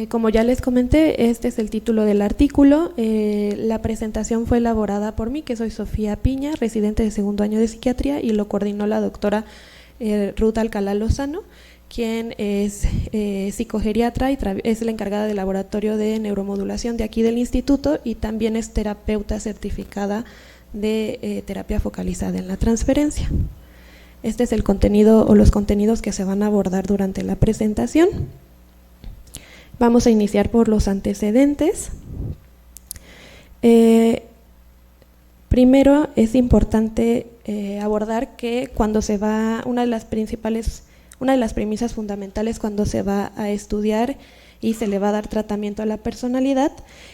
Como ya les comenté, este es el título del artículo. La presentación fue elaborada por mí, que soy Sofía Piña, residente de segundo año de psiquiatría, y lo coordinó la doctora Ruth Alcalá Lozano, quien es psicogeriatra y es la encargada del laboratorio de neuromodulación de aquí del instituto, y también es terapeuta certificada de terapia focalizada en la transferencia. Este es el contenido o los contenidos que se van a abordar durante la presentación. Vamos a iniciar por los antecedentes. Primero es importante abordar que cuando se va, una de las premisas fundamentales cuando se va a estudiar y se le va a dar tratamiento a la personalidad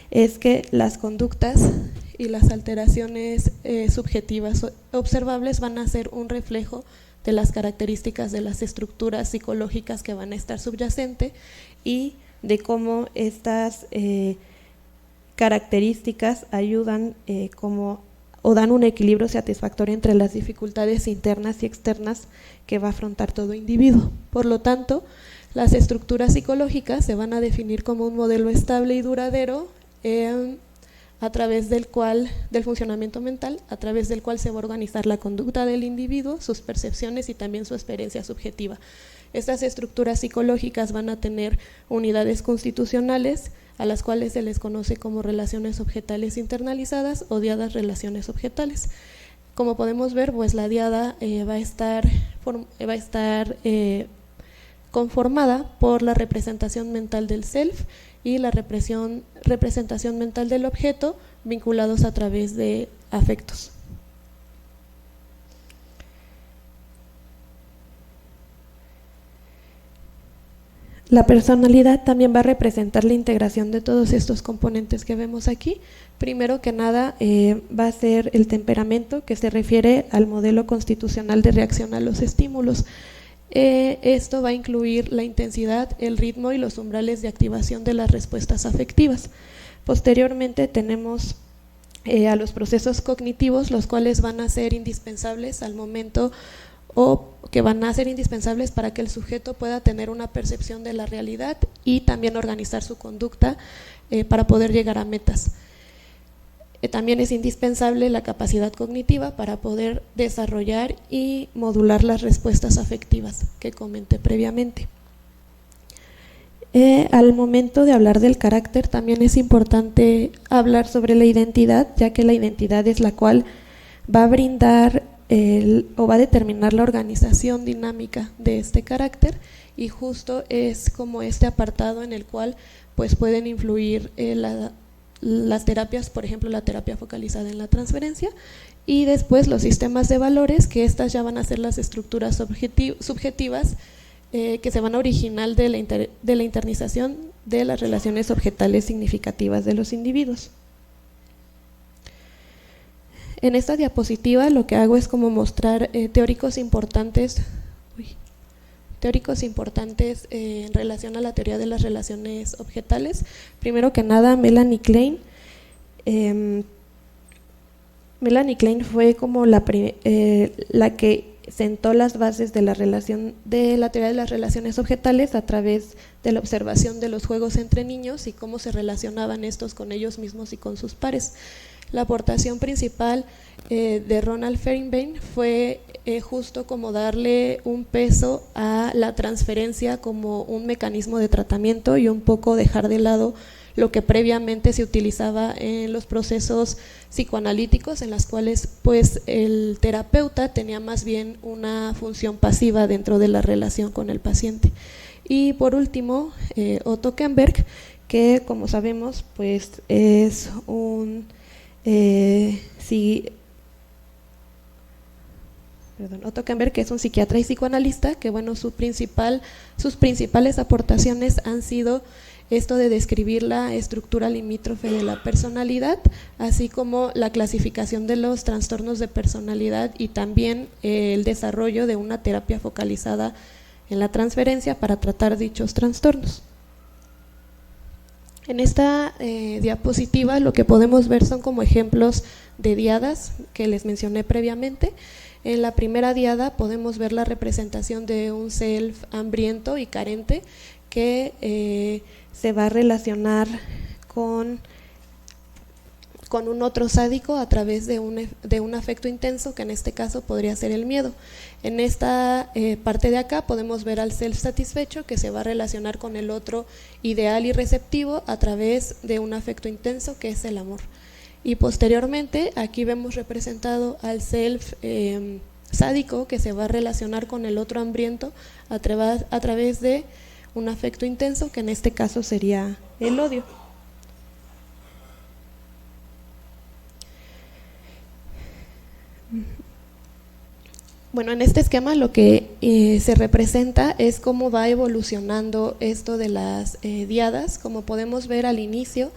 es que las conductas y las alteraciones subjetivas observables van a ser un reflejo de las características de las estructuras psicológicas que van a estar subyacentes y de cómo estas características ayudan o dan un equilibrio satisfactorio entre las dificultades internas y externas que va a afrontar todo individuo. Por lo tanto, las estructuras psicológicas se van a definir como un modelo estable y duradero a través del funcionamiento mental, a través del cual se va a organizar la conducta del individuo, sus percepciones y también su experiencia subjetiva. Estas estructuras psicológicas van a tener unidades constitucionales a las cuales se les conoce como relaciones objetales internalizadas o diadas relaciones objetales. Como podemos ver, pues la diada va a estar conformada por la representación mental del self y la representación mental del objeto vinculados a través de afectos. La personalidad también va a representar la integración de todos estos componentes que vemos aquí. Primero que nada va a ser el temperamento, que se refiere al modelo constitucional de reacción a los estímulos. Esto va a incluir la intensidad, el ritmo y los umbrales de activación de las respuestas afectivas. Posteriormente tenemos a los procesos cognitivos, los cuales van a ser indispensables al momento o que van a ser indispensables para que el sujeto pueda tener una percepción de la realidad y también organizar su conducta para poder llegar a metas. También es indispensable la capacidad cognitiva para poder desarrollar y modular las respuestas afectivas que comenté previamente. Al momento de hablar del carácter también es importante hablar sobre la identidad, ya que la identidad es la cual va a brindar o va a determinar la organización dinámica de este carácter, y justo es como este apartado en el cual pues pueden influir las terapias, por ejemplo la terapia focalizada en la transferencia, y después los sistemas de valores, que estas ya van a ser las estructuras subjetivas que se van a originar de la internización de las relaciones objetales significativas de los individuos. En esta diapositiva lo que hago es como mostrar teóricos importantes en relación a la teoría de las relaciones objetales. Primero que nada, Melanie Klein. Melanie Klein fue como la que sentó las bases de la teoría de las relaciones objetales a través de la observación de los juegos entre niños y cómo se relacionaban estos con ellos mismos y con sus pares. La aportación principal de Ronald Feinbein fue justo como darle un peso a la transferencia como un mecanismo de tratamiento y un poco dejar de lado lo que previamente se utilizaba en los procesos psicoanalíticos, en las cuales pues el terapeuta tenía más bien una función pasiva dentro de la relación con el paciente. Y por último, Otto Kemberg, que como sabemos pues es Otto Kemberg, que es un psiquiatra y psicoanalista, que bueno, sus principales aportaciones han sido esto de describir la estructura limítrofe de la personalidad, así como la clasificación de los trastornos de personalidad y también el desarrollo de una terapia focalizada en la transferencia para tratar dichos trastornos. En esta diapositiva lo que podemos ver son como ejemplos de diadas que les mencioné previamente. En la primera diada podemos ver la representación de un self hambriento y carente, que se va a relacionar con un otro sádico a través de un afecto intenso, que en este caso podría ser el miedo. En esta parte de acá podemos ver al self satisfecho, que se va a relacionar con el otro ideal y receptivo a través de un afecto intenso, que es el amor. Y posteriormente aquí vemos representado al self sádico, que se va a relacionar con el otro hambriento a través de un afecto intenso, que en este caso sería el odio. Bueno, en este esquema lo que se representa es cómo va evolucionando esto de las diadas. Como podemos ver al inicio,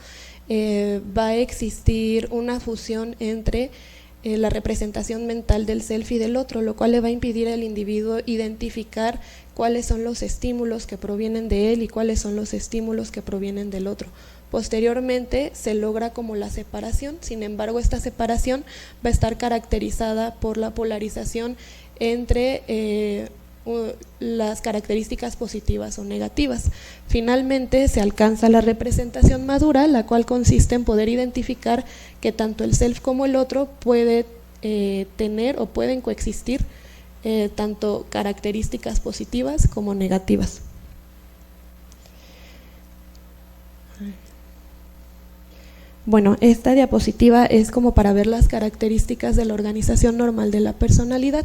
va a existir una fusión entre la representación mental del self y del otro, lo cual le va a impedir al individuo identificar cuáles son los estímulos que provienen de él y cuáles son los estímulos que provienen del otro. Posteriormente se logra como la separación, sin embargo esta separación va a estar caracterizada por la polarización entre las características positivas o negativas. Finalmente se alcanza la representación madura, la cual consiste en poder identificar que tanto el self como el otro puede tener o pueden coexistir tanto características positivas como negativas. Bueno, esta diapositiva es como para ver las características de la organización normal de la personalidad.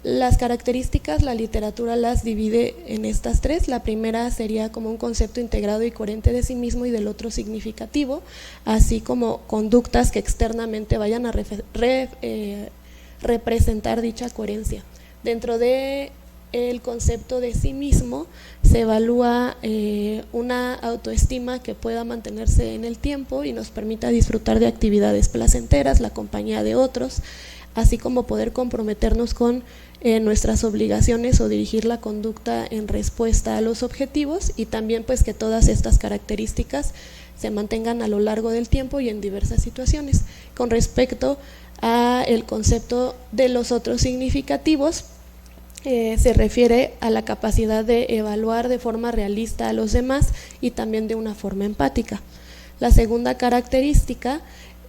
Las características, la literatura las divide en estas tres. La primera sería como un concepto integrado y coherente de sí mismo y del otro significativo, así como conductas que externamente vayan a representar dicha coherencia. Dentro de el concepto de sí mismo se evalúa una autoestima que pueda mantenerse en el tiempo y nos permita disfrutar de actividades placenteras, la compañía de otros, así como poder comprometernos con nuestras obligaciones o dirigir la conducta en respuesta a los objetivos, y también pues que todas estas características se mantengan a lo largo del tiempo y en diversas situaciones. Con respecto a el concepto de los otros significativos, se refiere a la capacidad de evaluar de forma realista a los demás y también de una forma empática. La segunda característica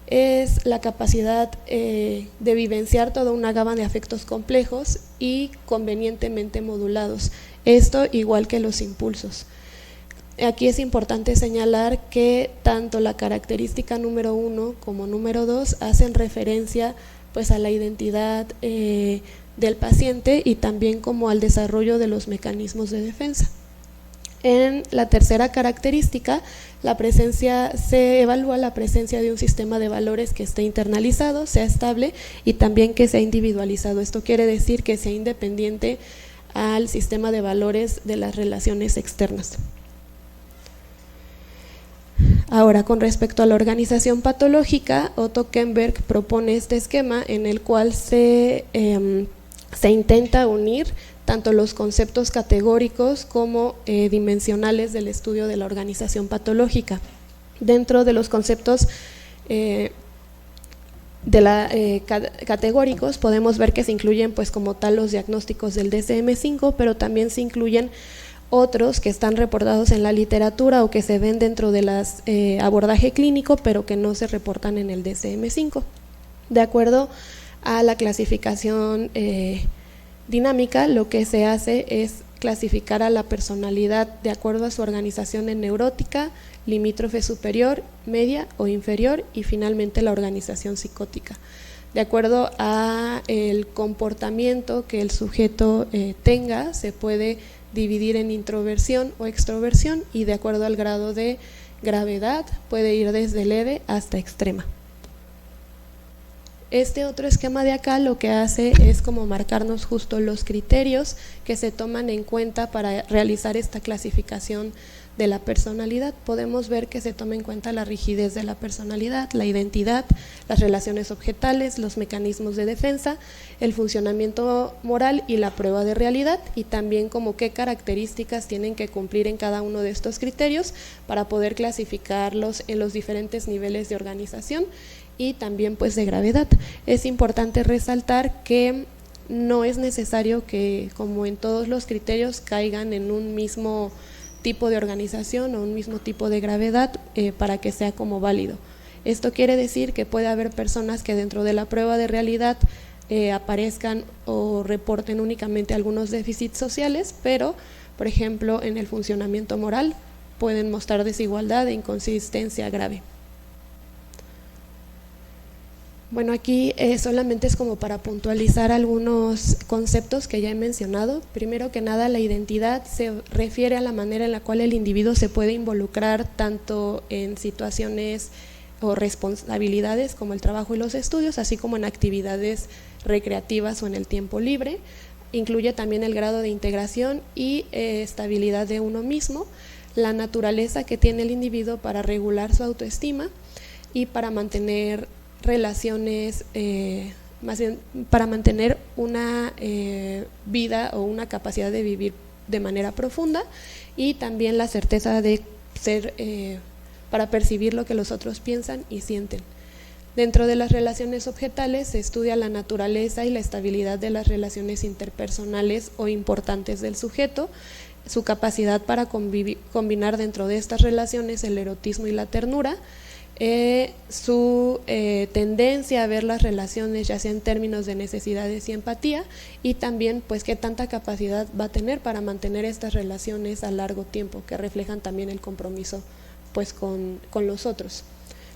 es la capacidad de vivenciar toda una gama de afectos complejos y convenientemente modulados, esto igual que los impulsos. Aquí es importante señalar que tanto la característica número 1 como número 2 hacen referencia pues a la identidad del paciente y también como al desarrollo de los mecanismos de defensa. En la tercera característica, se evalúa la presencia de un sistema de valores que esté internalizado, sea estable y también que sea individualizado. Esto quiere decir que sea independiente al sistema de valores de las relaciones externas. Ahora, con respecto a la organización patológica, Otto Kemberg propone este esquema en el cual se intenta unir tanto los conceptos categóricos como dimensionales del estudio de la organización patológica. Dentro de los conceptos categóricos podemos ver que se incluyen pues como tal los diagnósticos del DSM-5, pero también se incluyen otros que están reportados en la literatura o que se ven dentro del abordaje clínico, pero que no se reportan en el DSM-5. De acuerdo a la clasificación dinámica, lo que se hace es clasificar a la personalidad de acuerdo a su organización en neurótica, limítrofe superior, media o inferior, y finalmente la organización psicótica. De acuerdo a el comportamiento que el sujeto tenga, se puede dividir en introversión o extroversión, y de acuerdo al grado de gravedad puede ir desde leve hasta extrema. Este otro esquema de acá lo que hace es como marcarnos justo los criterios que se toman en cuenta para realizar esta clasificación de la personalidad. Podemos ver que se toma en cuenta la rigidez de la personalidad, la identidad, las relaciones objetales, los mecanismos de defensa, el funcionamiento moral y la prueba de realidad, y también como qué características tienen que cumplir en cada uno de estos criterios para poder clasificarlos en los diferentes niveles de organización y también pues de gravedad. Es importante resaltar que no es necesario que, como en todos los criterios, caigan en un mismo tipo de organización o un mismo tipo de gravedad para que sea como válido. Esto quiere decir que puede haber personas que dentro de la prueba de realidad aparezcan o reporten únicamente algunos déficits sociales, pero, por ejemplo, en el funcionamiento moral pueden mostrar desigualdad e inconsistencia grave. Bueno, aquí solamente es como para puntualizar algunos conceptos que ya he mencionado. Primero que nada, la identidad se refiere a la manera en la cual el individuo se puede involucrar tanto en situaciones o responsabilidades como el trabajo y los estudios, así como en actividades recreativas o en el tiempo libre. Incluye también el grado de integración y estabilidad de uno mismo, la naturaleza que tiene el individuo para regular su autoestima y para mantener relaciones, más bien para mantener una vida o una capacidad de vivir de manera profunda, y también la certeza de ser, para percibir lo que los otros piensan y sienten. Dentro de las relaciones objetales se estudia la naturaleza y la estabilidad de las relaciones interpersonales o importantes del sujeto, su capacidad para combinar dentro de estas relaciones el erotismo y la ternura, su tendencia a ver las relaciones ya sea en términos de necesidades y empatía, y también pues qué tanta capacidad va a tener para mantener estas relaciones a largo tiempo, que reflejan también el compromiso pues con los otros.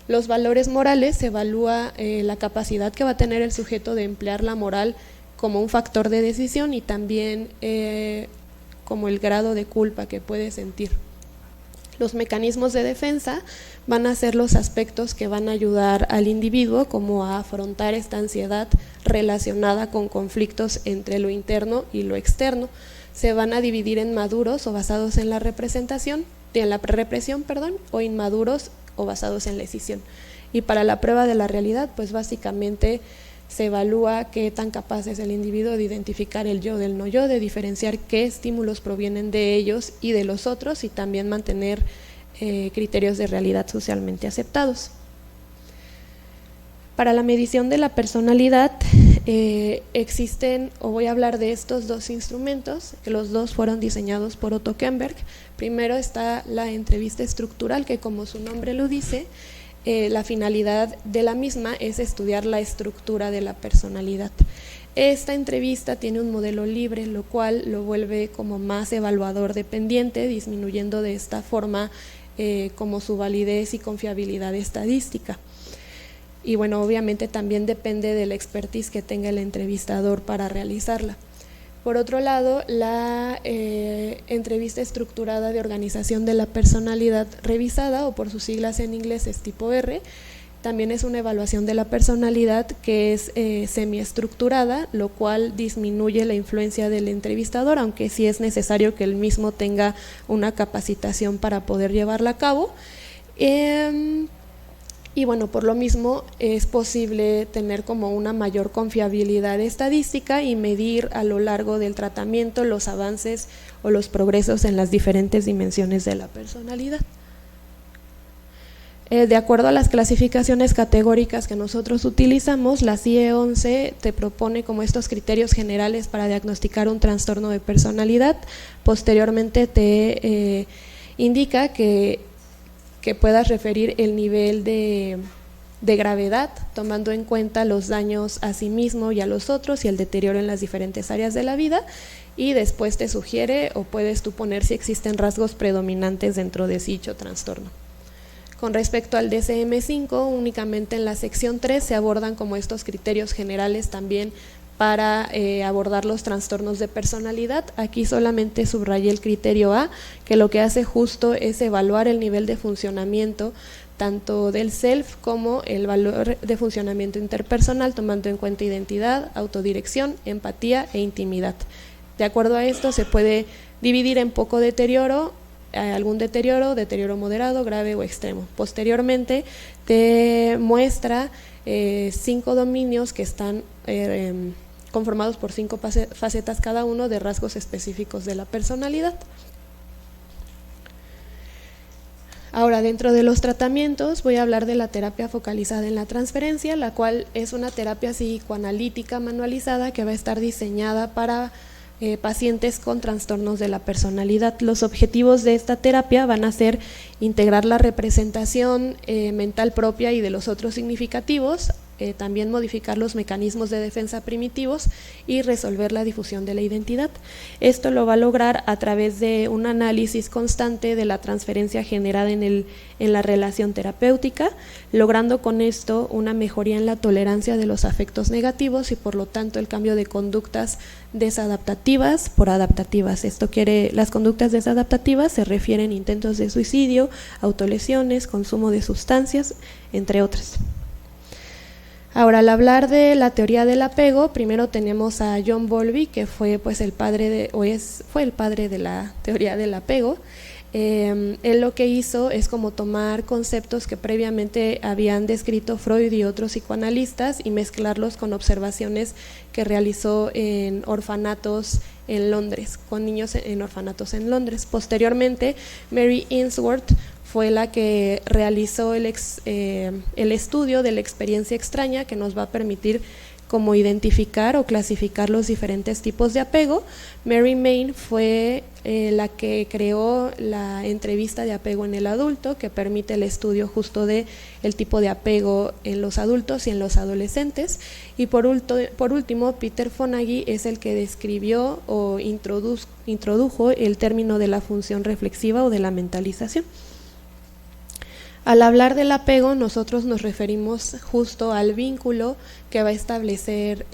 Los valores morales, se evalúa la capacidad que va a tener el sujeto de emplear la moral como un factor de decisión, y también como el grado de culpa que puede sentir. Los mecanismos de defensa van a ser los aspectos que van a ayudar al individuo como a afrontar esta ansiedad relacionada con conflictos entre lo interno y lo externo. Se van a dividir en maduros o basados en la represión, o inmaduros o basados en la escisión. Y para la prueba de la realidad, pues básicamente se evalúa qué tan capaz es el individuo de identificar el yo del no yo, de diferenciar qué estímulos provienen de ellos y de los otros, y también mantener criterios de realidad socialmente aceptados. Para la medición de la personalidad existen, o voy a hablar de estos dos instrumentos, que los dos fueron diseñados por Otto Kemberg. Primero está la entrevista estructural, que como su nombre lo dice, la finalidad de la misma es estudiar la estructura de la personalidad. Esta entrevista tiene un modelo libre, lo cual lo vuelve como más evaluador dependiente, disminuyendo de esta forma como su validez y confiabilidad estadística. Y bueno, obviamente también depende de la expertise que tenga el entrevistador para realizarla. Por otro lado, la entrevista estructurada de organización de la personalidad revisada, o por sus siglas en inglés es tipo R, también es una evaluación de la personalidad que es semiestructurada, lo cual disminuye la influencia del entrevistador, aunque sí es necesario que él mismo tenga una capacitación para poder llevarla a cabo. Y bueno, por lo mismo es posible tener como una mayor confiabilidad estadística y medir a lo largo del tratamiento los avances o los progresos en las diferentes dimensiones de la personalidad. De acuerdo a las clasificaciones categóricas que nosotros utilizamos, la CIE-11 te propone como estos criterios generales para diagnosticar un trastorno de personalidad. Posteriormente te indica que puedas referir el nivel de gravedad, tomando en cuenta los daños a sí mismo y a los otros y el deterioro en las diferentes áreas de la vida, y después te sugiere o puedes tú poner si existen rasgos predominantes dentro de dicho trastorno. Con respecto al DSM-5, únicamente en la sección 3 se abordan como estos criterios generales también para abordar los trastornos de personalidad. Aquí solamente subrayé el criterio A, que lo que hace justo es evaluar el nivel de funcionamiento tanto del self como el valor de funcionamiento interpersonal, tomando en cuenta identidad, autodirección, empatía e intimidad. De acuerdo a esto se puede dividir en poco deterioro, algún deterioro moderado, grave o extremo. Posteriormente te muestra 5 dominios que están conformados por 5 facetas cada uno de rasgos específicos de la personalidad. Ahora, dentro de los tratamientos voy a hablar de la terapia focalizada en la transferencia, la cual es una terapia psicoanalítica manualizada que va a estar diseñada para pacientes con trastornos de la personalidad. Los objetivos de esta terapia van a ser integrar la representación mental propia y de los otros significativos, también modificar los mecanismos de defensa primitivos y resolver la difusión de la identidad. Esto lo va a lograr a través de un análisis constante de la transferencia generada en la relación terapéutica, logrando con esto una mejoría en la tolerancia de los afectos negativos y por lo tanto el cambio de conductas desadaptativas por adaptativas. Las conductas desadaptativas se refieren a intentos de suicidio, autolesiones, consumo de sustancias, entre otras. Ahora, al hablar de la teoría del apego, primero tenemos a John Bowlby, que fue pues el padre de la teoría del apego. Él lo que hizo es como tomar conceptos que previamente habían descrito Freud y otros psicoanalistas y mezclarlos con observaciones que realizó en orfanatos en Londres, con niños en orfanatos en Londres. Posteriormente, Mary Ainsworth fue la que realizó el estudio de la experiencia extraña, que nos va a permitir como identificar o clasificar los diferentes tipos de apego. Mary Main fue la que creó la entrevista de apego en el adulto, que permite el estudio justo de el tipo de apego en los adultos y en los adolescentes. Y por último, Peter Fonagy es el que describió o introdujo el término de la función reflexiva o de la mentalización. Al hablar del apego, nosotros nos referimos justo al vínculo que va a establecer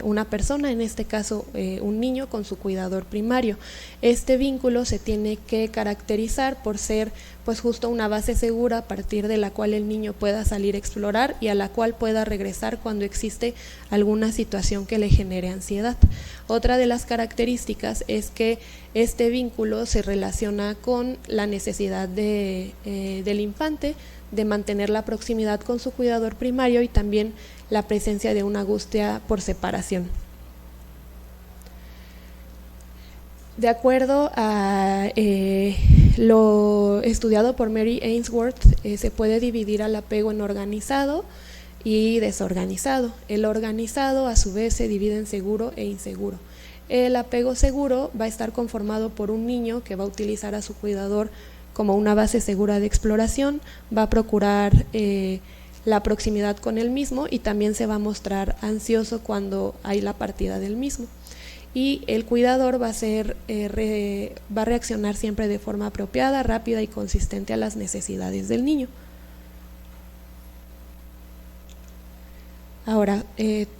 una persona, en este caso un niño, con su cuidador primario. Este vínculo se tiene que caracterizar por ser pues justo una base segura a partir de la cual el niño pueda salir a explorar y a la cual pueda regresar cuando existe alguna situación que le genere ansiedad. Otra de las características es que este vínculo se relaciona con la necesidad del infante de mantener la proximidad con su cuidador primario y también la presencia de una angustia por separación. De acuerdo a lo estudiado por Mary Ainsworth, se puede dividir al apego en organizado y desorganizado. El organizado a su vez se divide en seguro e inseguro. El apego seguro va a estar conformado por un niño que va a utilizar a su cuidador como una base segura de exploración, va a procurar la proximidad con el mismo y también se va a mostrar ansioso cuando hay la partida del mismo. Y el cuidador va a reaccionar siempre de forma apropiada, rápida y consistente a las necesidades del niño. Ahora,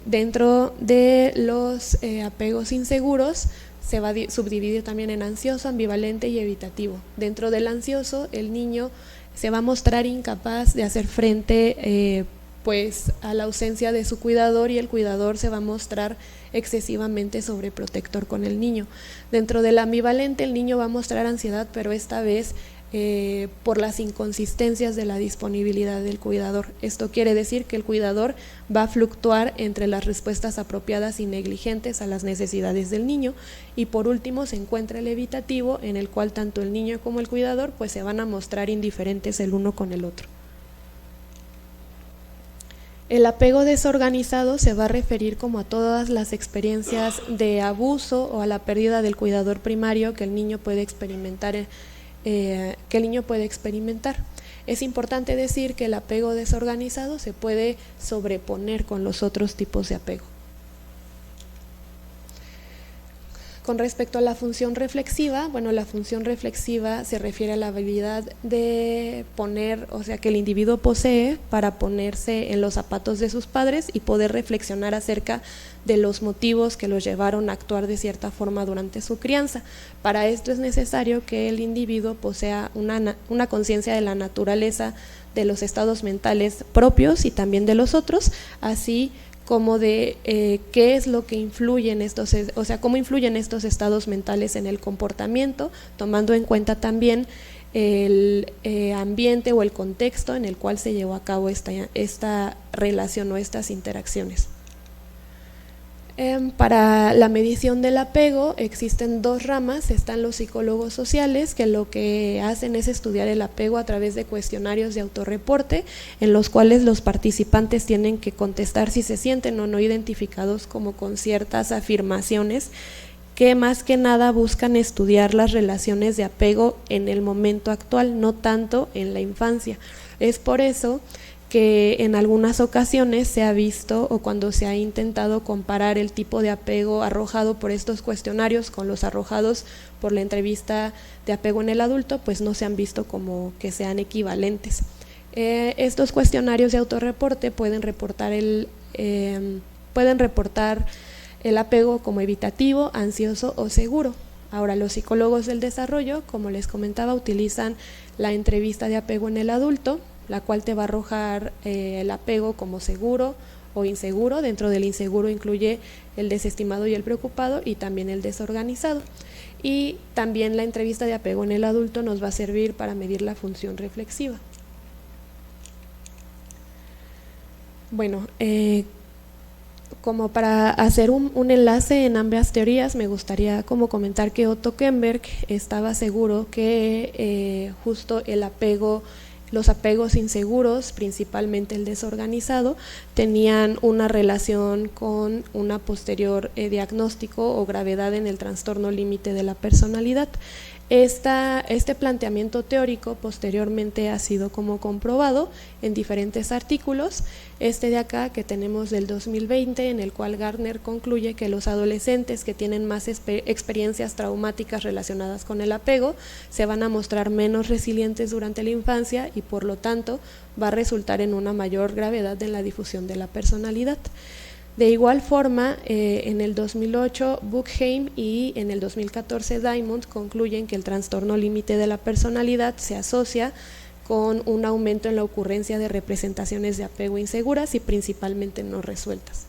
dentro de los apegos inseguros se va a subdividir también en ansioso, ambivalente y evitativo. Dentro del ansioso, el niño se va a mostrar incapaz de hacer frente pues a la ausencia de su cuidador y el cuidador se va a mostrar excesivamente sobreprotector con el niño. Dentro del ambivalente, el niño va a mostrar ansiedad, pero esta vez por las inconsistencias de la disponibilidad del cuidador. Esto quiere decir que el cuidador va a fluctuar entre las respuestas apropiadas y negligentes a las necesidades del niño. Y por último se encuentra el evitativo, en el cual tanto el niño como el cuidador pues se van a mostrar indiferentes el uno con el otro. El apego desorganizado se va a referir como a todas las experiencias de abuso o a la pérdida del cuidador primario que el niño puede experimentar. Es importante decir que el apego desorganizado se puede sobreponer con los otros tipos de apego. Con respecto a la función reflexiva, bueno, la función reflexiva se refiere a la habilidad de poner, o sea, que el individuo posee para ponerse en los zapatos de sus padres y poder reflexionar acerca de los motivos que los llevaron a actuar de cierta forma durante su crianza. Para esto es necesario que el individuo posea una conciencia de la naturaleza de los estados mentales propios y también de los otros, así como de qué es lo que influye en estos, o sea, cómo influyen estos estados mentales en el comportamiento, tomando en cuenta también el ambiente o el contexto en el cual se llevó a cabo esta relación o estas interacciones. Para la medición del apego existen dos ramas. Están los psicólogos sociales, que lo que hacen es estudiar el apego a través de cuestionarios de autorreporte, en los cuales los participantes tienen que contestar si se sienten o no identificados como con ciertas afirmaciones que más que nada buscan estudiar las relaciones de apego en el momento actual, no tanto en la infancia. Es por eso que en algunas ocasiones se ha visto, o cuando se ha intentado comparar el tipo de apego arrojado por estos cuestionarios con los arrojados por la entrevista de apego en el adulto, pues no se han visto como que sean equivalentes. Estos cuestionarios de autorreporte pueden reportar el apego como evitativo, ansioso o seguro. Ahora, los psicólogos del desarrollo, como les comentaba, utilizan la entrevista de apego en el adulto, la cual te va a arrojar el apego como seguro o inseguro. Dentro del inseguro incluye el desestimado y el preocupado, y también el desorganizado. Y también la entrevista de apego en el adulto nos va a servir para medir la función reflexiva. Bueno, como para hacer un enlace en ambas teorías, me gustaría como comentar que Otto Kemberg estaba seguro que justo los apegos inseguros, principalmente el desorganizado, tenían una relación con una posterior diagnóstico o gravedad en el trastorno límite de la personalidad. Este planteamiento teórico posteriormente ha sido como comprobado en diferentes artículos. Este de acá, que tenemos del 2020, en el cual Gardner concluye que los adolescentes que tienen más experiencias traumáticas relacionadas con el apego se van a mostrar menos resilientes durante la infancia, y por lo tanto va a resultar en una mayor gravedad en la difusión de la personalidad. De igual forma, en el 2008 Buchheim y en el 2014 Diamond concluyen que el trastorno límite de la personalidad se asocia con un aumento en la ocurrencia de representaciones de apego inseguras y principalmente no resueltas.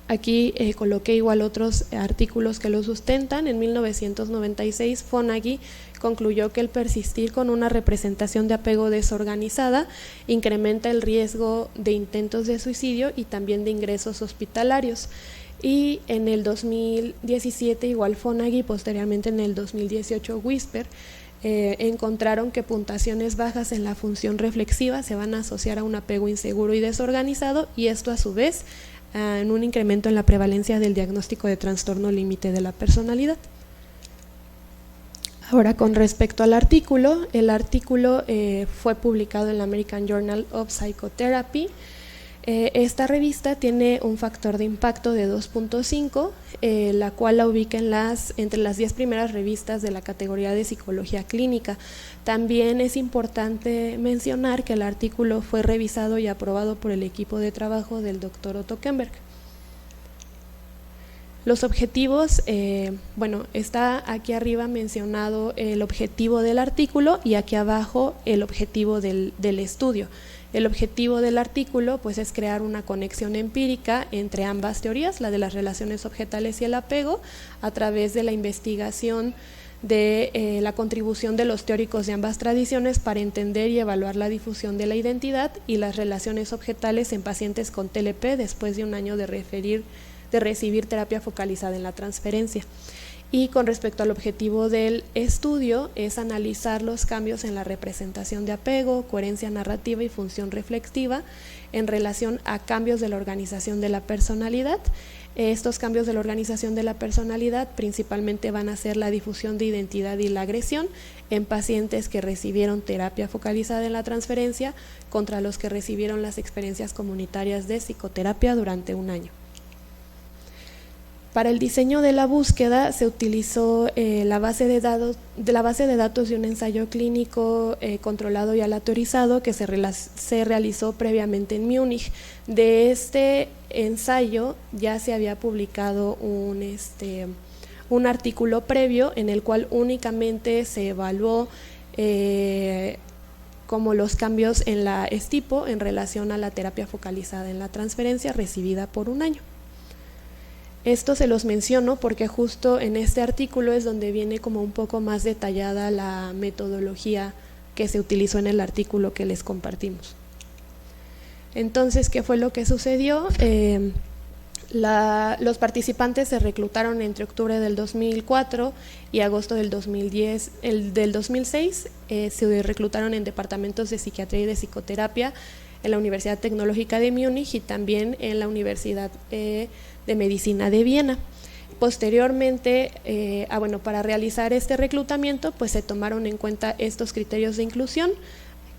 Aquí coloqué igual otros artículos que lo sustentan. En 1996 Fonagy concluyó que el persistir con una representación de apego desorganizada incrementa el riesgo de intentos de suicidio y también de ingresos hospitalarios. Y en el 2017 igual Fonagy, posteriormente en el 2018 Whisper, encontraron que puntuaciones bajas en la función reflexiva se van a asociar a un apego inseguro y desorganizado, y esto a su vez en un incremento en la prevalencia del diagnóstico de trastorno límite de la personalidad. Ahora, con respecto al artículo, el artículo fue publicado en la American Journal of Psychotherapy. Esta revista tiene un factor de impacto de 2.5, la cual la ubica entre las 10 primeras revistas de la categoría de psicología clínica. También es importante mencionar que el artículo fue revisado y aprobado por el equipo de trabajo del Dr. Otto Kemberg. Los objetivos, está aquí arriba mencionado el objetivo del artículo y aquí abajo el objetivo del estudio. El objetivo del artículo pues es crear una conexión empírica entre ambas teorías, la de las relaciones objetales y el apego, a través de la investigación de la contribución de los teóricos de ambas tradiciones para entender y evaluar la difusión de la identidad y las relaciones objetales en pacientes con TLP después de un año de recibir terapia focalizada en la transferencia. Y con respecto al objetivo del estudio, es analizar los cambios en la representación de apego, coherencia narrativa y función reflexiva en relación a cambios de la organización de la personalidad. Estos cambios de la organización de la personalidad principalmente van a ser la difusión de identidad y la agresión en pacientes que recibieron terapia focalizada en la transferencia contra los que recibieron las experiencias comunitarias de psicoterapia durante un año. Para el diseño de la búsqueda se utilizó la base de datos de un ensayo clínico controlado y aleatorizado que se realizó previamente en Múnich. De este ensayo ya se había publicado un artículo previo en el cual únicamente se evaluó como los cambios en la estipo en relación a la terapia focalizada en la transferencia recibida por un año. Esto se los menciono porque justo en este artículo es donde viene como un poco más detallada la metodología que se utilizó en el artículo que les compartimos. Entonces, ¿qué fue lo que sucedió? Los participantes se reclutaron entre octubre del 2004 y agosto del 2010. Del 2006 se reclutaron en departamentos de psiquiatría y de psicoterapia en la Universidad Tecnológica de Múnich y también en la Universidad de Medicina de Viena. Posteriormente, para realizar este reclutamiento, pues se tomaron en cuenta estos criterios de inclusión,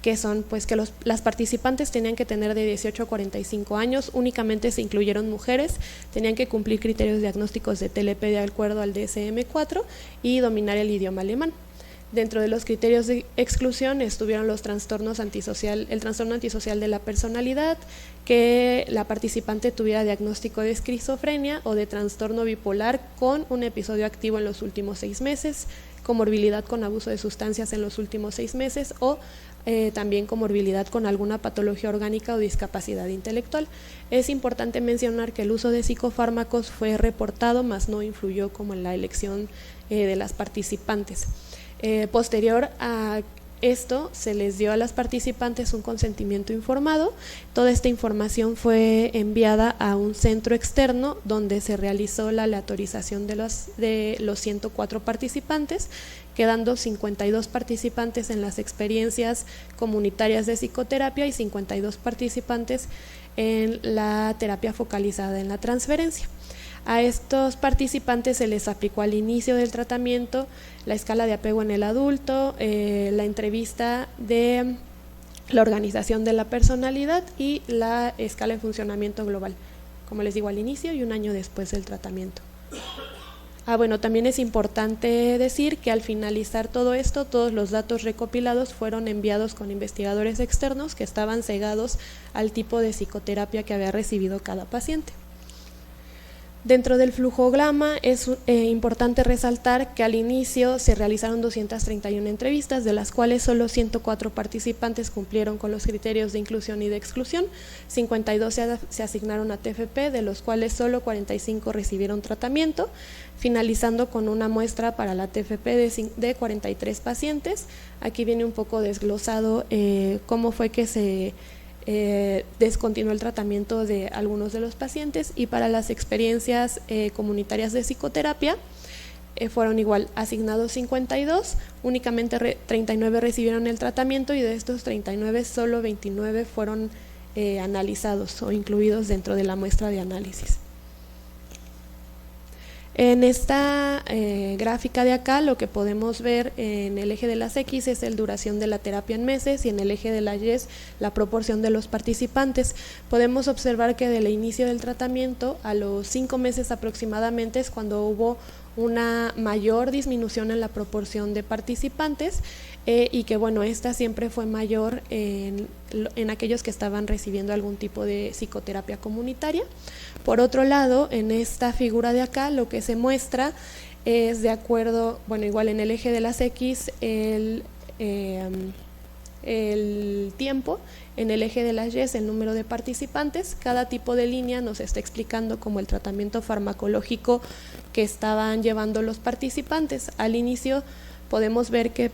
que son pues que las participantes tenían que tener de 18 a 45 años, únicamente se incluyeron mujeres, tenían que cumplir criterios diagnósticos de TLP de acuerdo al DSM-4 y dominar el idioma alemán. Dentro de los criterios de exclusión estuvieron el trastorno antisocial de la personalidad, que la participante tuviera diagnóstico de esquizofrenia o de trastorno bipolar con un episodio activo en los últimos 6 meses, comorbilidad con abuso de sustancias en los últimos 6 meses o también comorbilidad con alguna patología orgánica o discapacidad intelectual. Es importante mencionar que el uso de psicofármacos fue reportado, mas no influyó como en la elección de las participantes. Posterior a esto, se les dio a las participantes un consentimiento informado. Toda esta información fue enviada a un centro externo donde se realizó la aleatorización de los 104 participantes, quedando 52 participantes en las experiencias comunitarias de psicoterapia y 52 participantes en la terapia focalizada en la transferencia. A estos participantes se les aplicó al inicio del tratamiento la escala de apego en el adulto, la entrevista de la organización de la personalidad y la escala de funcionamiento global, como les digo, al inicio y un año después del tratamiento. También es importante decir que al finalizar todo esto, todos los datos recopilados fueron enviados con investigadores externos que estaban cegados al tipo de psicoterapia que había recibido cada paciente. Dentro del flujograma es importante resaltar que al inicio se realizaron 231 entrevistas, de las cuales solo 104 participantes cumplieron con los criterios de inclusión y de exclusión, 52 se asignaron a TFP, de los cuales solo 45 recibieron tratamiento, finalizando con una muestra para la TFP de 43 pacientes. Aquí viene un poco desglosado cómo fue que se descontinuó el tratamiento de algunos de los pacientes, y para las experiencias comunitarias de psicoterapia fueron igual asignados 52, únicamente 39 recibieron el tratamiento y de estos 39 solo 29 fueron analizados o incluidos dentro de la muestra de análisis. En esta gráfica de acá lo que podemos ver en el eje de las X es la duración de la terapia en meses y en el eje de las Y la proporción de los participantes. Podemos observar que del inicio del tratamiento a los 5 meses aproximadamente es cuando hubo una mayor disminución en la proporción de participantes y que esta siempre fue mayor en aquellos que estaban recibiendo algún tipo de psicoterapia comunitaria. Por otro lado, en esta figura de acá lo que se muestra es de acuerdo, igual en el eje de las X el tiempo, en el eje de las Y el número de participantes. Cada tipo de línea nos está explicando como el tratamiento farmacológico que estaban llevando los participantes. Al inicio podemos ver que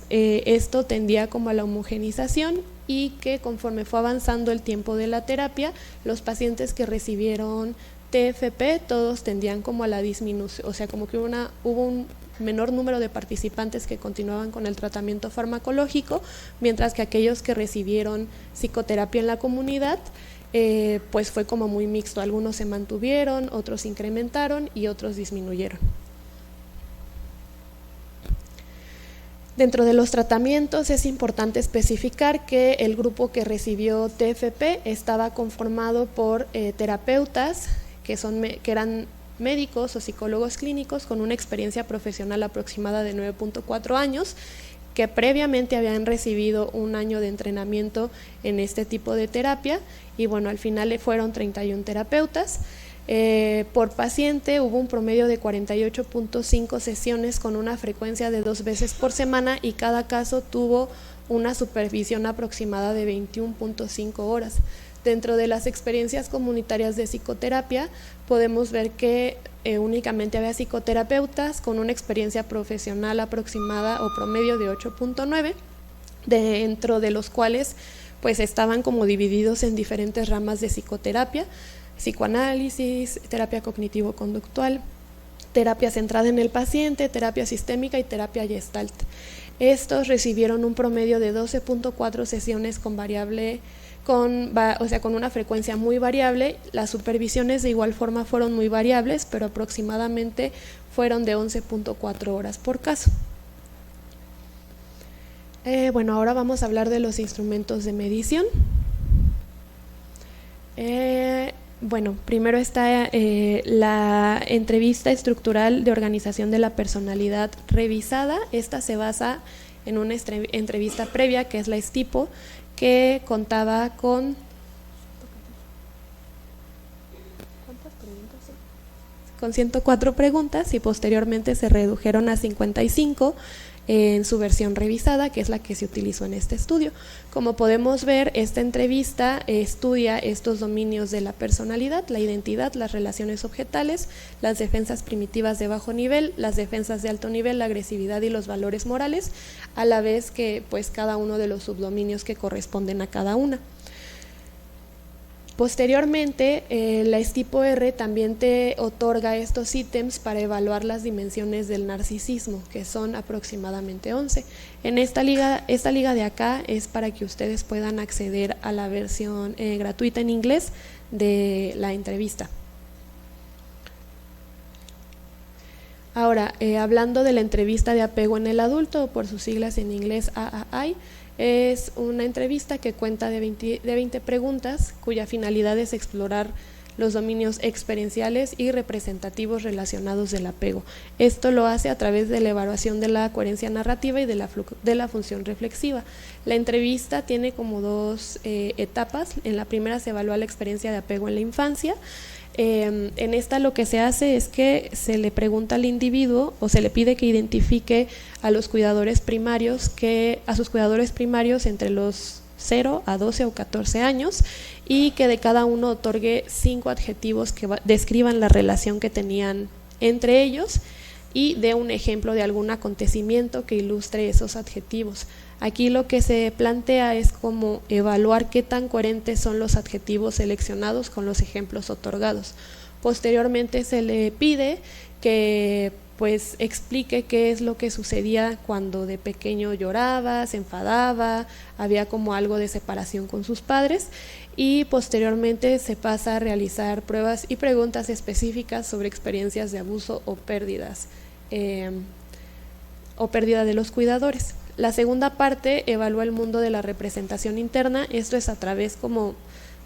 esto tendía como a la homogenización y que conforme fue avanzando el tiempo de la terapia, los pacientes que recibieron TFP todos tendían como a la disminución, o sea, como que hubo un menor número de participantes que continuaban con el tratamiento farmacológico, mientras que aquellos que recibieron psicoterapia en la comunidad fue como muy mixto, algunos se mantuvieron, otros incrementaron y otros disminuyeron. Dentro de los tratamientos es importante especificar que el grupo que recibió TFP estaba conformado por terapeutas que eran médicos o psicólogos clínicos con una experiencia profesional aproximada de 9.4 años, que previamente habían recibido un año de entrenamiento en este tipo de terapia y al final fueron 31 terapeutas. Por paciente hubo un promedio de 48.5 sesiones con una frecuencia de 2 veces por semana y cada caso tuvo una supervisión aproximada de 21.5 horas. Dentro de las experiencias comunitarias de psicoterapia podemos ver que únicamente había psicoterapeutas con una experiencia profesional aproximada o promedio de 8.9, dentro de los cuales estaban como divididos en diferentes ramas de psicoterapia. psicoanálisis, terapia cognitivo-conductual, terapia centrada en el paciente, terapia sistémica y terapia Gestalt. Estos recibieron un promedio de 12.4 sesiones con una frecuencia muy variable. Las supervisiones de igual forma fueron muy variables, pero aproximadamente fueron de 11.4 horas por caso. Ahora vamos a hablar de los instrumentos de medición. Primero está la entrevista estructural de organización de la personalidad revisada. Esta se basa en una entrevista previa, que es la ESTIPO, que contaba con 104 preguntas y posteriormente se redujeron a 55 en su versión revisada, que es la que se utilizó en este estudio. Como podemos ver, esta entrevista estudia estos dominios de la personalidad, la identidad, las relaciones objetales, las defensas primitivas de bajo nivel, las defensas de alto nivel, la agresividad y los valores morales, a la vez que pues cada uno de los subdominios que corresponden a cada una. Posteriormente, la ESTIPO-R también te otorga estos ítems para evaluar las dimensiones del narcisismo, que son aproximadamente 11. En esta liga de acá es para que ustedes puedan acceder a la versión gratuita en inglés de la entrevista. Ahora, hablando de la entrevista de apego en el adulto, por sus siglas en inglés AAI, es una entrevista que cuenta de 20 preguntas, cuya finalidad es explorar los dominios experienciales y representativos relacionados del apego. Esto lo hace a través de la evaluación de la coherencia narrativa y de la función reflexiva. La entrevista tiene como dos etapas. En la primera se evalúa la experiencia de apego en la infancia. En esta lo que se hace es que se le pregunta al individuo o se le pide que identifique a sus cuidadores primarios entre los 0 a 12 o 14 años y que de cada uno otorgue 5 adjetivos que describan la relación que tenían entre ellos y dé un ejemplo de algún acontecimiento que ilustre esos adjetivos. Aquí lo que se plantea es cómo evaluar qué tan coherentes son los adjetivos seleccionados con los ejemplos otorgados. Posteriormente se le pide que pues explique qué es lo que sucedía cuando de pequeño lloraba, se enfadaba, había como algo de separación con sus padres, y posteriormente se pasa a realizar pruebas y preguntas específicas sobre experiencias de abuso o pérdida de los cuidadores. La segunda parte evalúa el mundo de la representación interna. Esto es a través como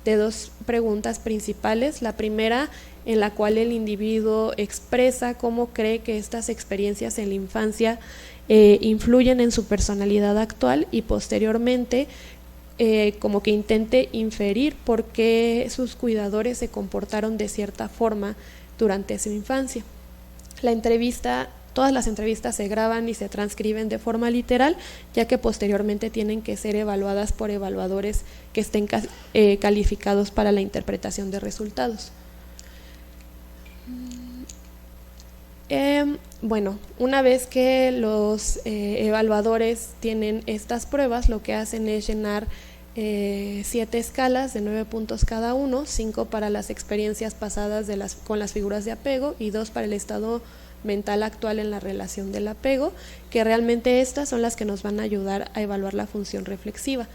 de 2 preguntas principales. La primera, en la cual el individuo expresa cómo cree que estas experiencias en la infancia influyen en su personalidad actual, y posteriormente como que intente inferir por qué sus cuidadores se comportaron de cierta forma durante su infancia. Todas las entrevistas se graban y se transcriben de forma literal, ya que posteriormente tienen que ser evaluadas por evaluadores que estén calificados para la interpretación de resultados. Una vez que los evaluadores tienen estas pruebas, lo que hacen es llenar 7 escalas de 9 puntos cada uno, 5 para las experiencias pasadas con las figuras de apego y 2 para el estado mental actual en la relación del apego, que realmente estas son las que nos van a ayudar a evaluar la función reflexiva.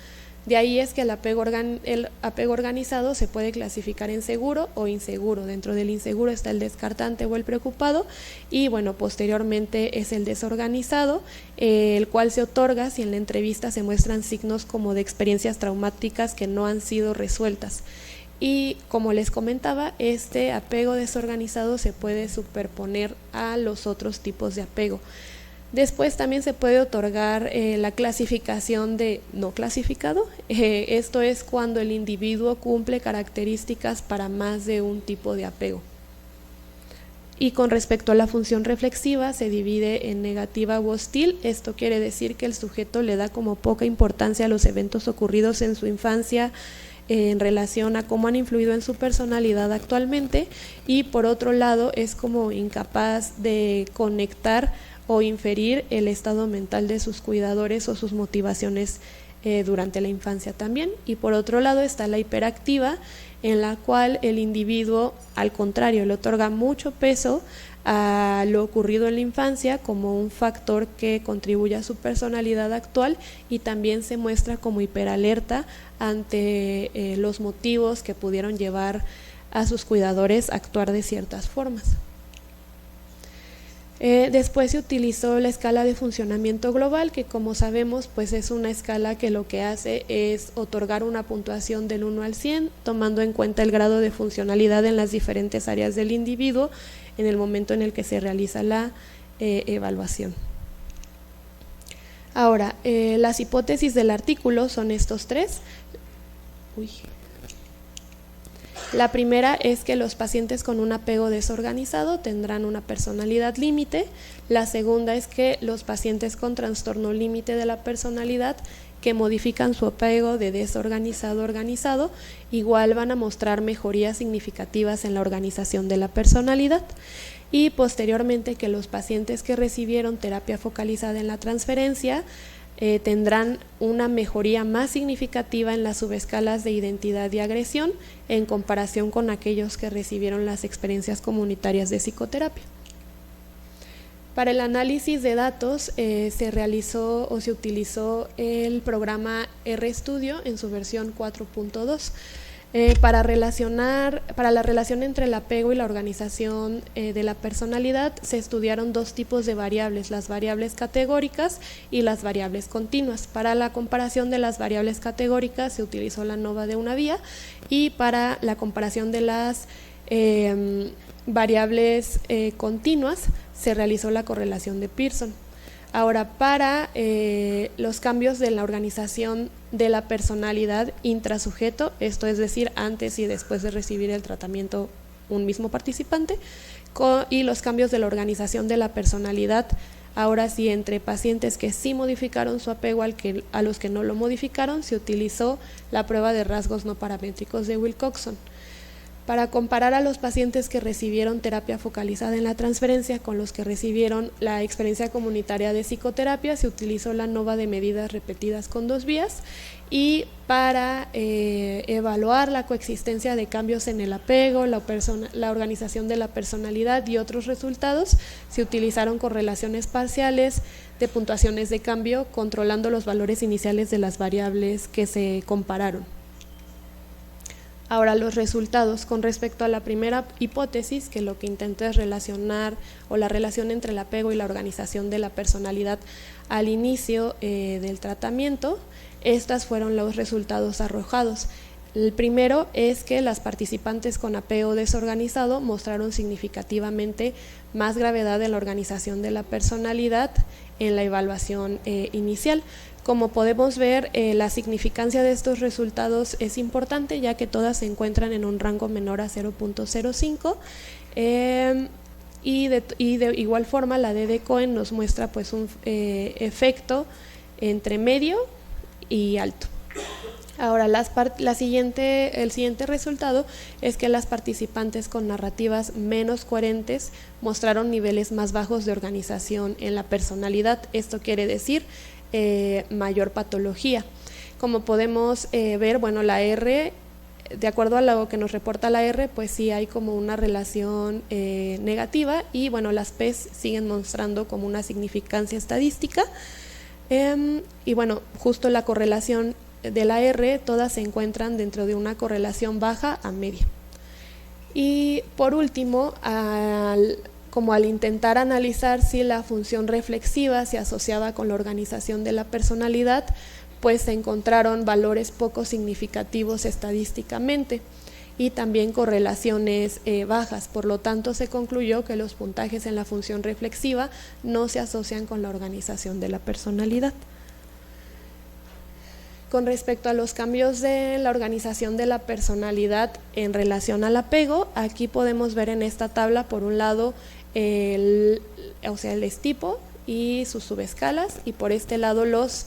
De ahí es que el apego organizado se puede clasificar en seguro o inseguro. Dentro del inseguro está el descartante o el preocupado, y posteriormente es el desorganizado, el cual se otorga si en la entrevista se muestran signos como de experiencias traumáticas que no han sido resueltas. Y como les comentaba, este apego desorganizado se puede superponer a los otros tipos de apego. Después también se puede otorgar la clasificación de no clasificado. Esto es cuando el individuo cumple características para más de un tipo de apego. Y con respecto a la función reflexiva, se divide en negativa u hostil. Esto quiere decir que el sujeto le da como poca importancia a los eventos ocurridos en su infancia en relación a cómo han influido en su personalidad actualmente, y por otro lado es como incapaz de conectar o inferir el estado mental de sus cuidadores o sus motivaciones durante la infancia también. Y por otro lado está la hiperactiva, en la cual el individuo, al contrario, le otorga mucho peso a lo ocurrido en la infancia como un factor que contribuye a su personalidad actual, y también se muestra como hiperalerta ante los motivos que pudieron llevar a sus cuidadores a actuar de ciertas formas. Después se utilizó la escala de funcionamiento global, que como sabemos pues es una escala que lo que hace es otorgar una puntuación del 1 al 100, tomando en cuenta el grado de funcionalidad en las diferentes áreas del individuo en el momento en el que se realiza la evaluación. Ahora, las hipótesis del artículo son estos tres. La primera es que los pacientes con un apego desorganizado tendrán una personalidad límite. La segunda es que los pacientes con trastorno límite de la personalidad que modifican su apego de desorganizado a organizado igual van a mostrar mejorías significativas en la organización de la personalidad. Y posteriormente que los pacientes que recibieron terapia focalizada en la transferencia tendrán una mejoría más significativa en las subescalas de identidad y agresión en comparación con aquellos que recibieron las experiencias comunitarias de psicoterapia. Para el análisis de datos se realizó o se utilizó el programa RStudio en su versión 4.2. Para la relación entre el apego y la organización de la personalidad se estudiaron dos tipos de variables, las variables categóricas y las variables continuas. Para la comparación de las variables categóricas se utilizó la ANOVA de una vía, y para la comparación de las variables continuas se realizó la correlación de Pearson. Ahora, para los cambios de la organización de la personalidad intrasujeto, esto es decir, antes y después de recibir el tratamiento un mismo participante, y los cambios de la organización de la personalidad, ahora sí, entre pacientes que sí modificaron su apego a los que no lo modificaron, se utilizó la prueba de rasgos no paramétricos de Wilcoxon. Para comparar a los pacientes que recibieron terapia focalizada en la transferencia con los que recibieron la experiencia comunitaria de psicoterapia, se utilizó la ANOVA de medidas repetidas con 2 vías, y para evaluar la coexistencia de cambios en el apego, la organización de la personalidad y otros resultados, se utilizaron correlaciones parciales de puntuaciones de cambio, controlando los valores iniciales de las variables que se compararon. Ahora, los resultados con respecto a la primera hipótesis, que lo que intenta es relacionar o la relación entre el apego y la organización de la personalidad al inicio del tratamiento, estas fueron los resultados arrojados. El primero es que las participantes con apego desorganizado mostraron significativamente más gravedad en la organización de la personalidad en la evaluación inicial. Como podemos ver, la significancia de estos resultados es importante, ya que todas se encuentran en un rango menor a 0.05, y de igual forma la D de Cohen nos muestra pues un efecto entre medio y alto. Ahora, el siguiente resultado es que las participantes con narrativas menos coherentes mostraron niveles más bajos de organización en la personalidad. Esto quiere decir mayor patología. Como podemos ver, bueno, la R, de acuerdo a lo que nos reporta la R, pues sí hay como una relación negativa, y bueno, las P's siguen mostrando como una significancia estadística, y bueno, justo la correlación de la R, todas se encuentran dentro de una correlación baja a media. Y por último, como al intentar analizar si la función reflexiva se asociaba con la organización de la personalidad, pues se encontraron valores poco significativos estadísticamente y también correlaciones bajas. Por lo tanto, se concluyó que los puntajes en la función reflexiva no se asocian con la organización de la personalidad. Con respecto a los cambios de la organización de la personalidad en relación al apego, aquí podemos ver en esta tabla, por un lado, el estipo y sus subescalas, y por este lado las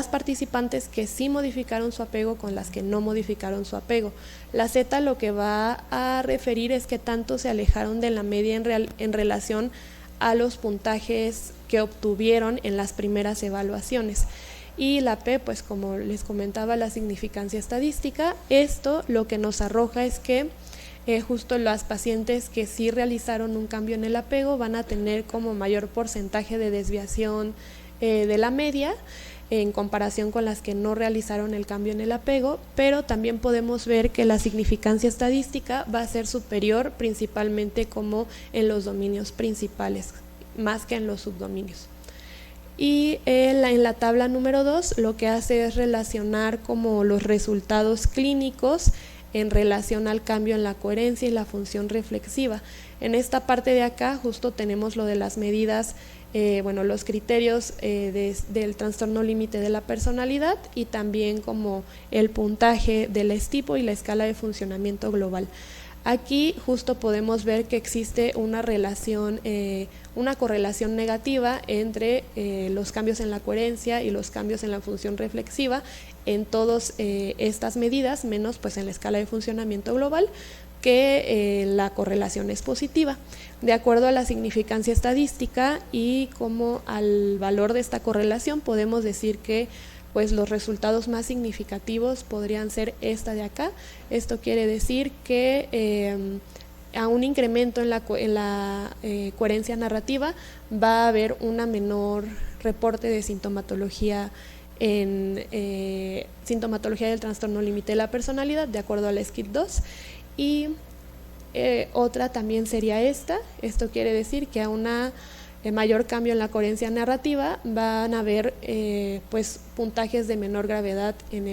participantes que sí modificaron su apego con las que no modificaron su apego. La Z lo que va a referir es que tanto se alejaron de la media en relación a los puntajes que obtuvieron en las primeras evaluaciones. y la P, pues como les comentaba, la significancia estadística. Esto lo que nos arroja es que justo las pacientes que sí realizaron un cambio en el apego van a tener como mayor porcentaje de desviación de la media en comparación con las que no realizaron el cambio en el apego, pero también podemos ver que la significancia estadística va a ser superior principalmente como en los dominios principales, más que en los subdominios. Y en la tabla número 2 lo que hace es relacionar como los resultados clínicos en relación al cambio en la coherencia y la función reflexiva. En esta parte de acá justo tenemos lo de las medidas, los criterios del trastorno límite de la personalidad y también como el puntaje del estipo y la escala de funcionamiento global. Aquí justo podemos ver que existe una relación, una correlación negativa entre los cambios en la coherencia y los cambios en la función reflexiva en todas estas medidas, menos pues en la escala de funcionamiento global, que la correlación es positiva. De acuerdo a la significancia estadística y como al valor de esta correlación, podemos decir que pues los resultados más significativos podrían ser esta de acá. Esto quiere decir que a un incremento en la coherencia narrativa va a haber una menor reporte de sintomatología sintomatología del trastorno límite de la personalidad, de acuerdo al SCID-2. Y otra también sería esta. Esto quiere decir que a una mayor cambio en la coherencia narrativa van a haber pues puntajes de menor gravedad en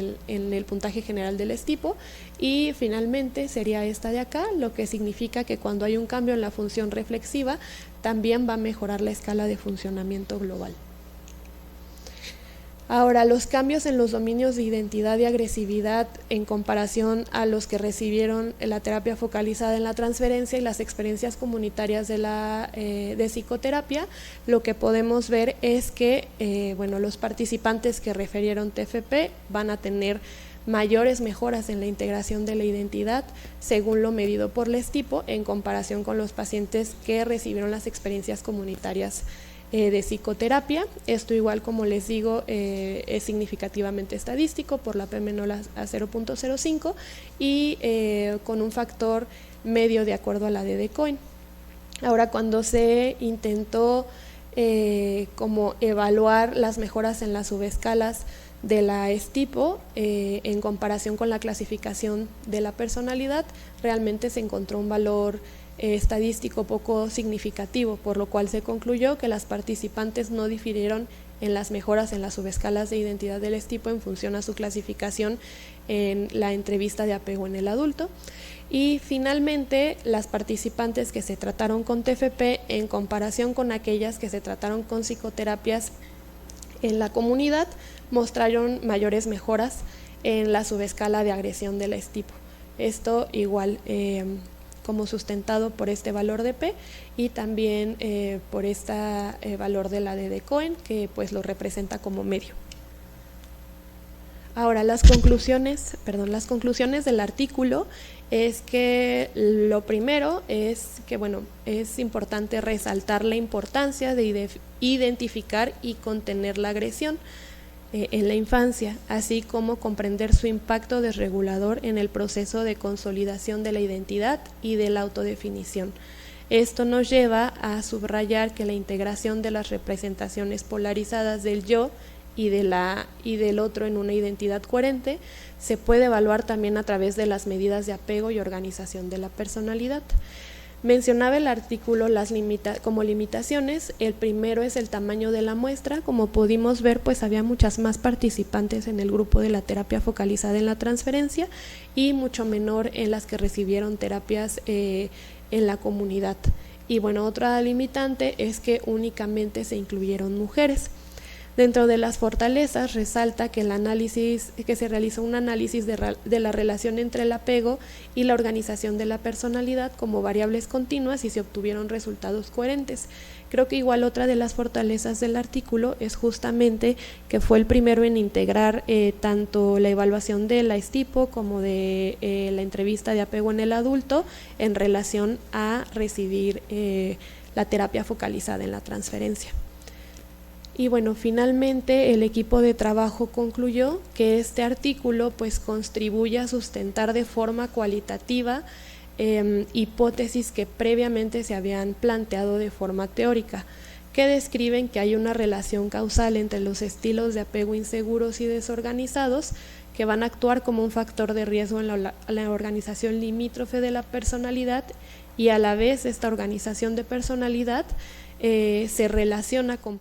el puntaje general del estipo. Y finalmente sería esta de acá, lo que significa que cuando hay un cambio en la función reflexiva también va a mejorar la escala de funcionamiento global. Ahora, los cambios en los dominios de identidad y agresividad en comparación a los que recibieron la terapia focalizada en la transferencia y las experiencias comunitarias de psicoterapia, lo que podemos ver es que los participantes que refirieron TFP van a tener mayores mejoras en la integración de la identidad según lo medido por el estipo en comparación con los pacientes que recibieron las experiencias comunitarias de psicoterapia. Esto igual, como les digo, es significativamente estadístico por la P menor a 0.05 y con un factor medio de acuerdo a la D de Cohen. Ahora, cuando se intentó como evaluar las mejoras en las subescalas de la estipo en comparación con la clasificación de la personalidad, realmente se encontró un valor estadístico poco significativo, por lo cual se concluyó que las participantes no difirieron en las mejoras en las subescalas de identidad del estipo en función a su clasificación en la entrevista de apego en el adulto. Y finalmente, las participantes que se trataron con TFP en comparación con aquellas que se trataron con psicoterapias en la comunidad mostraron mayores mejoras en la subescala de agresión del estipo. Esto igual como sustentado por este valor de P y también por este valor de la D de Cohen, que pues lo representa como medio. Ahora, las conclusiones del artículo es que lo primero es que es importante resaltar la importancia de identificar y contener la agresión en la infancia, así como comprender su impacto desregulador en el proceso de consolidación de la identidad y de la autodefinición. Esto nos lleva a subrayar que la integración de las representaciones polarizadas del yo y del otro en una identidad coherente se puede evaluar también a través de las medidas de apego y organización de la personalidad. Mencionaba el artículo como limitaciones. El primero es el tamaño de la muestra. Como pudimos ver, pues había muchas más participantes en el grupo de la terapia focalizada en la transferencia y mucho menor en las que recibieron terapias en la comunidad. Y otra limitante es que únicamente se incluyeron mujeres. Dentro de las fortalezas resalta que se realizó un análisis de la relación entre el apego y la organización de la personalidad como variables continuas y se obtuvieron resultados coherentes. Creo que igual otra de las fortalezas del artículo es justamente que fue el primero en integrar tanto la evaluación de la estipo como de la entrevista de apego en el adulto en relación a recibir la terapia focalizada en la transferencia. Y bueno, finalmente el equipo de trabajo concluyó que este artículo pues contribuye a sustentar de forma cualitativa hipótesis que previamente se habían planteado de forma teórica, que describen que hay una relación causal entre los estilos de apego inseguros y desorganizados que van a actuar como un factor de riesgo en la organización limítrofe de la personalidad, y a la vez esta organización de personalidad se relaciona con